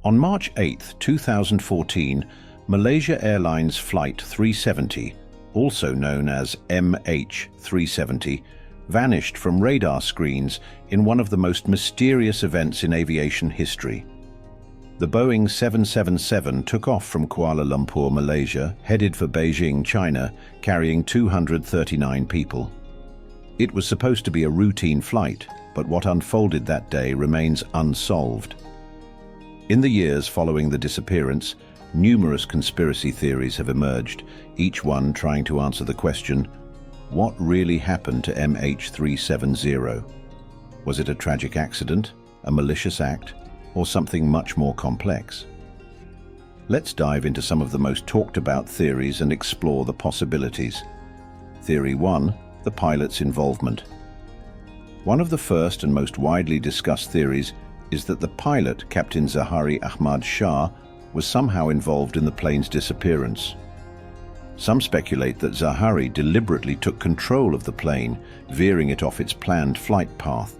On March 8, 2014, Malaysia Airlines Flight 370, also known as MH370, vanished from radar screens in one of the most mysterious events in aviation history. The Boeing 777 took off from Kuala Lumpur, Malaysia, headed for Beijing, China, carrying 239 people. It was supposed to be a routine flight, but what unfolded that day remains unsolved. In the years following the disappearance, numerous conspiracy theories have emerged, each one trying to answer the question, what really happened to MH370? Was it a tragic accident, a malicious act, or something much more complex? Let's dive into some of the most talked about theories and explore the possibilities. Theory 1, the pilot's involvement. One of the first and most widely discussed theories is that the pilot, Captain Zahari Ahmad Shah, was somehow involved in the plane's disappearance. Some speculate that Zahari deliberately took control of the plane, veering it off its planned flight path.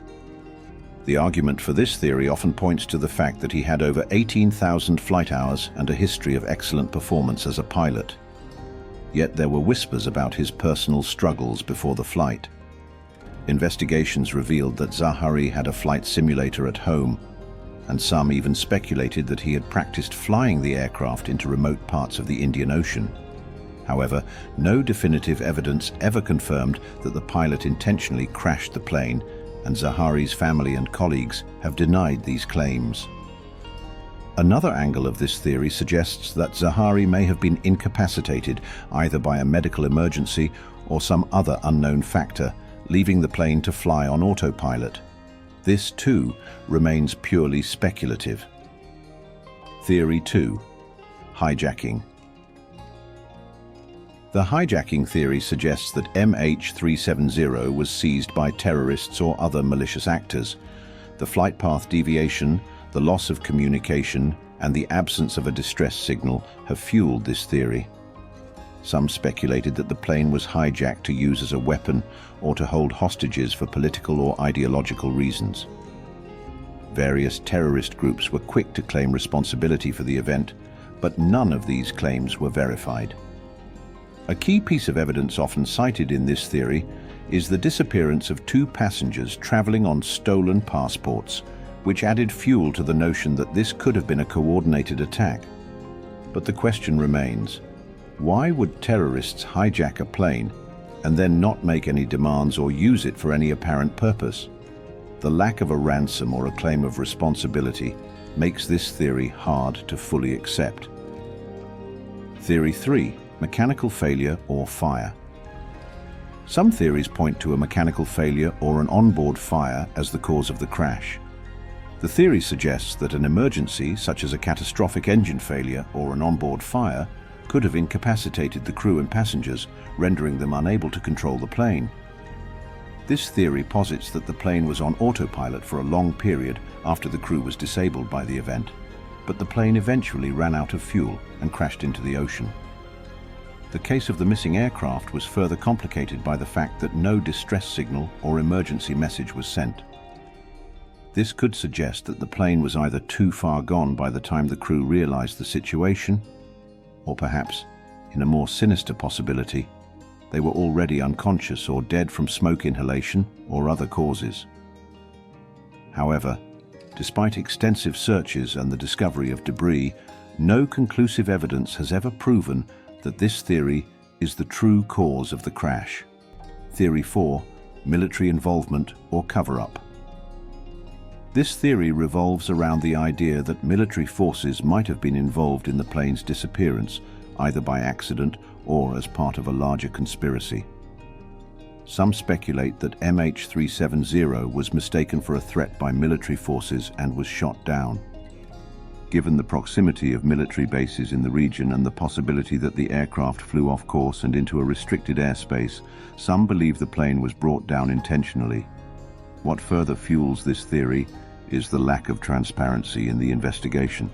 The argument for this theory often points to the fact that he had over 18,000 flight hours and a history of excellent performance as a pilot. Yet there were whispers about his personal struggles before the flight. Investigations revealed that Zahari had a flight simulator at home, and some even speculated that he had practiced flying the aircraft into remote parts of the Indian Ocean. However, no definitive evidence ever confirmed that the pilot intentionally crashed the plane, and Zahari's family and colleagues have denied these claims. Another angle of this theory suggests that Zahari may have been incapacitated either by a medical emergency or some other unknown factor, leaving the plane to fly on autopilot. This, too, remains purely speculative. Theory 2. Hijacking. The hijacking theory suggests that MH370 was seized by terrorists or other malicious actors. The flight path deviation, the loss of communication, and the absence of a distress signal have fueled this theory. Some speculated that the plane was hijacked to use as a weapon or to hold hostages for political or ideological reasons. Various terrorist groups were quick to claim responsibility for the event, but none of these claims were verified. A key piece of evidence often cited in this theory is the disappearance of 2 passengers traveling on stolen passports, which added fuel to the notion that this could have been a coordinated attack. But the question remains, why would terrorists hijack a plane and then not make any demands or use it for any apparent purpose? The lack of a ransom or a claim of responsibility makes this theory hard to fully accept. Theory 3. Mechanical failure or fire. Some theories point to a mechanical failure or an onboard fire as the cause of the crash. The theory suggests that an emergency, such as a catastrophic engine failure or an onboard fire, could have incapacitated the crew and passengers, rendering them unable to control the plane. This theory posits that the plane was on autopilot for a long period after the crew was disabled by the event, but the plane eventually ran out of fuel and crashed into the ocean. The case of the missing aircraft was further complicated by the fact that no distress signal or emergency message was sent. This could suggest that the plane was either too far gone by the time the crew realized the situation, or perhaps, in a more sinister possibility, they were already unconscious or dead from smoke inhalation or other causes. However, despite extensive searches and the discovery of debris, no conclusive evidence has ever proven that this theory is the true cause of the crash. Theory 4. Military involvement or cover-up. This theory revolves around the idea that military forces might have been involved in the plane's disappearance, either by accident or as part of a larger conspiracy. Some speculate that MH370 was mistaken for a threat by military forces and was shot down. Given the proximity of military bases in the region and the possibility that the aircraft flew off course and into a restricted airspace, some believe the plane was brought down intentionally. What further fuels this theory is the lack of transparency in the investigation.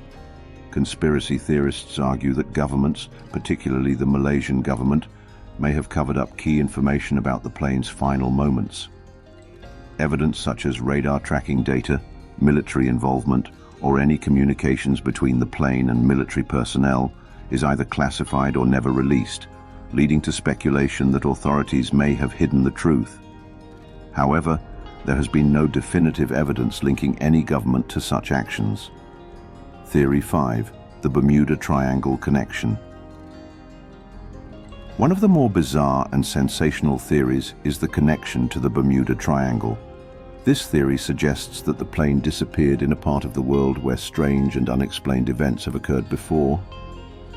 Conspiracy theorists argue that governments, particularly the Malaysian government, may have covered up key information about the plane's final moments. Evidence such as radar tracking data, military involvement, or any communications between the plane and military personnel is either classified or never released, leading to speculation that authorities may have hidden the truth. However, there has been no definitive evidence linking any government to such actions. Theory 5. The Bermuda Triangle Connection. One of the more bizarre and sensational theories is the connection to the Bermuda Triangle. This theory suggests that the plane disappeared in a part of the world where strange and unexplained events have occurred before,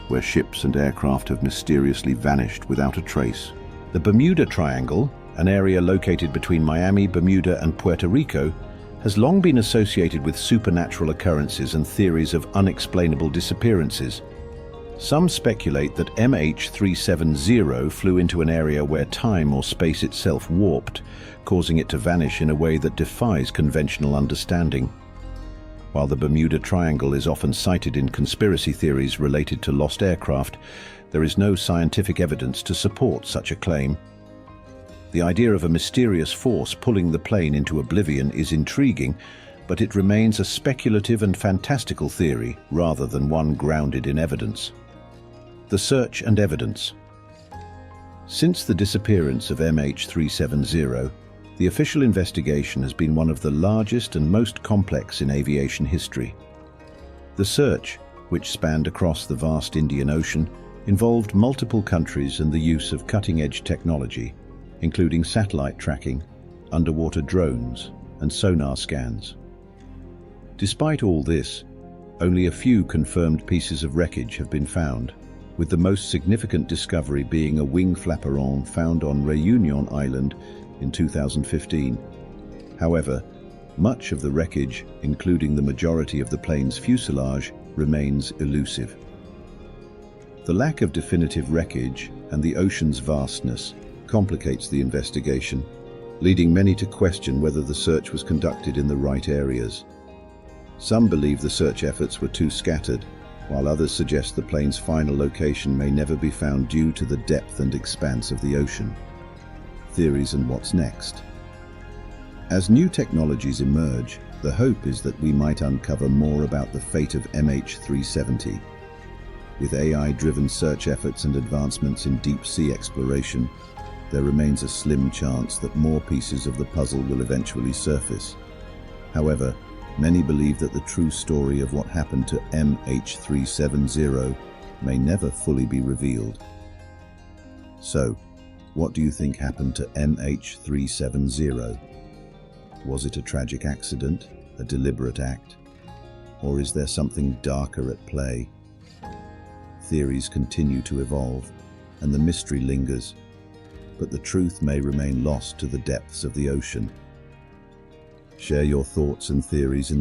where ships and aircraft have mysteriously vanished without a trace. The Bermuda Triangle, an area located between Miami, Bermuda, and Puerto Rico, has long been associated with supernatural occurrences and theories of unexplainable disappearances. Some speculate that MH370 flew into an area where time or space itself warped, causing it to vanish in a way that defies conventional understanding. While the Bermuda Triangle is often cited in conspiracy theories related to lost aircraft, there is no scientific evidence to support such a claim. The idea of a mysterious force pulling the plane into oblivion is intriguing, but it remains a speculative and fantastical theory rather than one grounded in evidence. The search and evidence. Since the disappearance of MH370, the official investigation has been one of the largest and most complex in aviation history. The search, which spanned across the vast Indian Ocean, involved multiple countries and the use of cutting-edge technology, including satellite tracking, underwater drones, and sonar scans. Despite all this, only a few confirmed pieces of wreckage have been found, with the most significant discovery being a wing flaperon found on Réunion Island in 2015. However, much of the wreckage, including the majority of the plane's fuselage, remains elusive. The lack of definitive wreckage and the ocean's vastness complicates the investigation, leading many to question whether the search was conducted in the right areas. Some believe the search efforts were too scattered, while others suggest the plane's final location may never be found due to the depth and expanse of the ocean. Theories and what's next. As new technologies emerge, the hope is that we might uncover more about the fate of MH370. With AI-driven search efforts and advancements in deep-sea exploration, there remains a slim chance that more pieces of the puzzle will eventually surface. However, many believe that the true story of what happened to MH370 may never fully be revealed. So, what do you think happened to MH370? Was it a tragic accident, a deliberate act, or is there something darker at play? Theories continue to evolve, and the mystery lingers, but the truth may remain lost to the depths of the ocean. Share your thoughts and theories in the